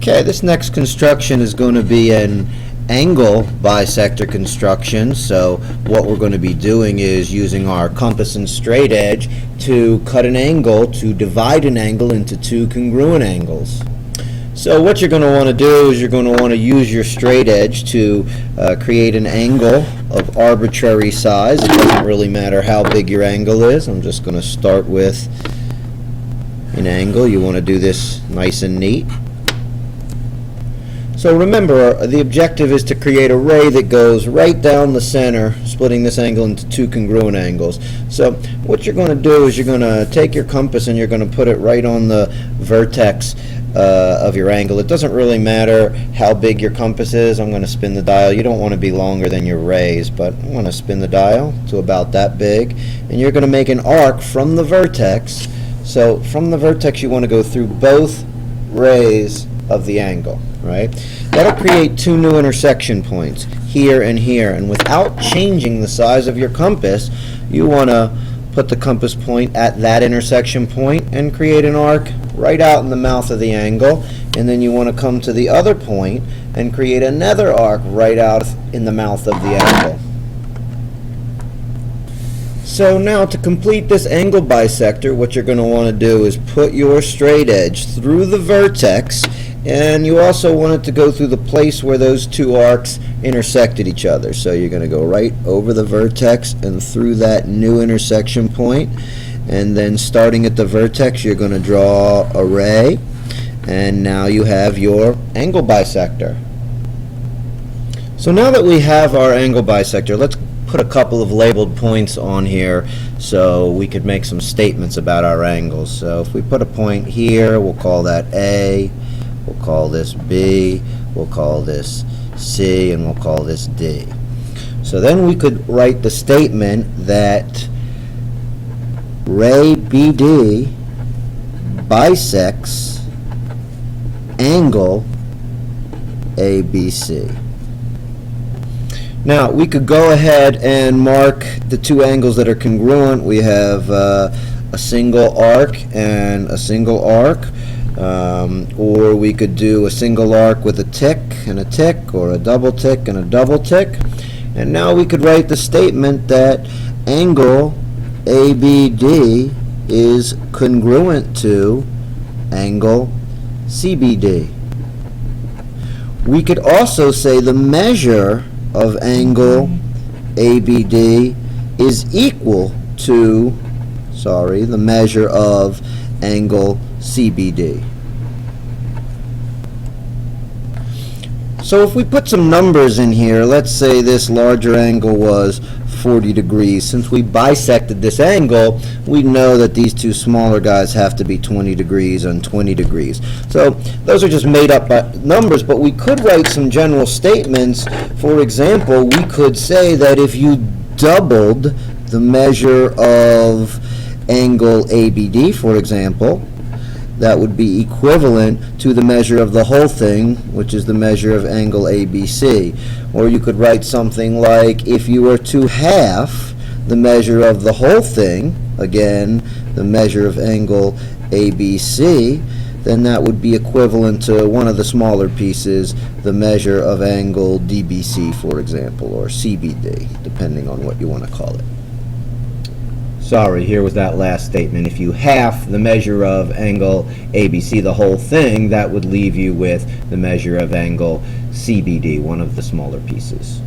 Okay, this next construction is going to be an angle bisector construction. So what we're going to be doing is using our compass and straight edge to cut an angle, to divide an angle into two congruent angles. So what you're going to want to do is you're going to want to use your straight edge to create an angle of arbitrary size. It doesn't really matter how big your angle is. I'm just going to start with an angle. You want to do this nice and neat. So remember, the objective is to create a ray that goes right down the center, splitting this angle into two congruent angles. So what you're going to do is you're going to take your compass and you're going to put it right on the vertex of your angle. It doesn't really matter how big your compass is. I'm going to spin the dial. You don't want to be longer than your rays, but I'm going to spin the dial to about that big. And you're going to make an arc from the vertex. So from the vertex you want to go through both rays of the angle, right? That'll create two new intersection points, here and here, and without changing the size of your compass, you want to put the compass point at that intersection point and create an arc right out in the mouth of the angle, and then you want to come to the other point and create another arc right out in the mouth of the angle. So now to complete this angle bisector, what you're going to want to do is put your straight edge through the vertex, and you also want it to go through the place where those two arcs intersected each other. So you're going to go right over the vertex and through that new intersection point, and then starting at the vertex you're going to draw a ray, and now you have your angle bisector. So now that we have our angle bisector, let's put a couple of labeled points on here so we could make some statements about our angles. So if we put a point here, we'll call that A, we'll call this B, we'll call this C, and we'll call this D. So then we could write the statement that ray BD bisects angle ABC. Now we could go ahead and mark the two angles that are congruent. We have a single arc and a single arc, or we could do a single arc with a tick and a tick, or a double tick and a double tick. And now we could write the statement that angle ABD is congruent to angle CBD. We could also say the measure of angle ABD is equal to, the measure of angle CBD. So if we put some numbers in here, let's say this larger angle was 40 degrees. Since we bisected this angle, we know that these two smaller guys have to be 20 degrees and 20 degrees. So those are just made up numbers, but we could write some general statements. For example, we could say that if you doubled the measure of angle ABD, for example, that would be equivalent to the measure of the whole thing, which is the measure of angle ABC. Or you could write something like, if you were to half the measure of the whole thing, again, the measure of angle ABC, then that would be equivalent to one of the smaller pieces, the measure of angle DBC, for example, or CBD, depending on what you want to call it. Sorry, here was that last statement. If you half the measure of angle ABC, the whole thing, that would leave you with the measure of angle CBD, one of the smaller pieces.